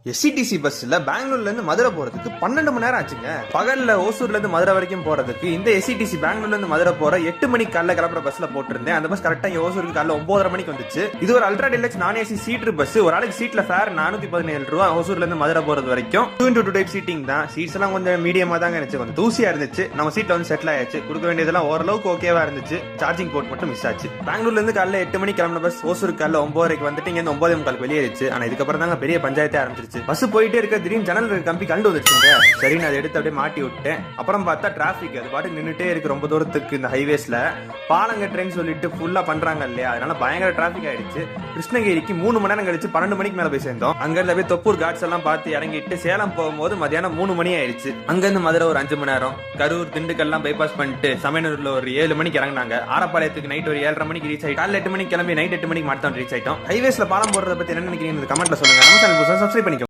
SCTC பஸ்ல பெங்களூர்ல இருந்து மதுரை போறதுக்கு 12 மணி நேரம் ஆச்சுங்க. பகல்ல ஓசூர்ல இருந்து மதுரை வரைக்கும் போறதுக்கு இந்த எஸ்சிடிசி பெங்களூர்ல இருந்து மதுரை போற 8 மணிக்கு காலைல கிளம்புற பஸ்ல போட்டிருந்தேன். அந்த பஸ் கரெக்டா ஓசூருக்கு காலைல 9:30 மணிக்கு வந்துச்சு. இது ஒரு அல்ட்ரா டீலக்ஸ் நான் ஏசி சீட்டர் பஸ். ஒரு ஆளுக்கு சீட்ல ஃபேர் 417 ரூபா. ஓசூர்ல இருந்து மதுரை போறது வரைக்கும் 2x2 டைப் சீட்டிங் தான். சீட்ஸ் எல்லாம் கொஞ்சம் மீடியமா தாங்க இருந்துச்சு, கொஞ்சம் தூசியா இருந்துச்சு. நம்ம சீட்ல வந்து செட்டில் ஆயாச்சு. கொடுக்க வேண்டியதெல்லாம் ஓரளவுக்கு ஓகேவா இருந்துச்சு. சார்ஜிங் போர்ட் மட்டும் மிஸ் ஆச்சு. பெங்களூர்ல இருந்து காலைல 8 மணிக்கு கிளம்பின பஸ் ஓசூருக்கு காலைல 9:30 வந்துட்டு இங்க 9:45 வெளியேறிச்சு. ஆனா இதுக்கப்புறம் தாங்க பெரிய பஞ்சாயத்தே ஆரம்பிச்சிருச்சு. பஸ் போயிட்டே திடீர்னு ஜன்னல் கம்பி கண்டு வந்துருச்சுங்க. சரி, நான் அதை எடுத்து அப்படியே மாட்டி விட்டேன். அப்புறம் பார்த்தா டிராபிக் அது பாட்டு நின்றுட்டே இருக்கு ரொம்ப தூரத்துக்கு. இந்த ஹைவேஸ்ல பாலங்கட்டுறேன்னு சொல்லிட்டு ஃபுல்லா பண்றாங்க இல்லையா, அதனால பயங்கர டிராபிக் ஆயிடுச்சு. கிருஷ்ணகிரிக்கு 3 மணி நேரம் கழிச்சு 12 மணிக்கு மேல போய் சேர்ந்தோம். அங்க இருந்து அப்படியே தொப்பூர் காட்ஸ் எல்லாம் பார்த்து இறங்கிட்டு சேலம் போகும்போது மதியானம் 3 மணி ஆயிடுச்சு. அங்க இருந்து மதுரை ஒரு 5 மணி நேரம், கரூர் திண்டுக்கல்லாம் பைபாஸ் பண்ணிட்டு சமயனூர்ல ஒரு 7 மணிக்கு இறங்கினாங்க. ஆரப்பாளையத்துக்கு நைட் ஒரு 7:30 மணிக்கு ரீச் ஆயிட்டோம். காலைல 8 மணிக்கு கிளம்பி நைட் 8 மணிக்கு மட்டும் ரீச் ஆயிட்டோம். ஹைவேஸ்ல பாலம் போடுறத பத்தி என்ன நினைக்கிறீங்க கமெண்ட்ல சொல்லுங்க. நம்ம சேனல் சப்ஸ்கிரைப் பண்ணிக்கோங்க.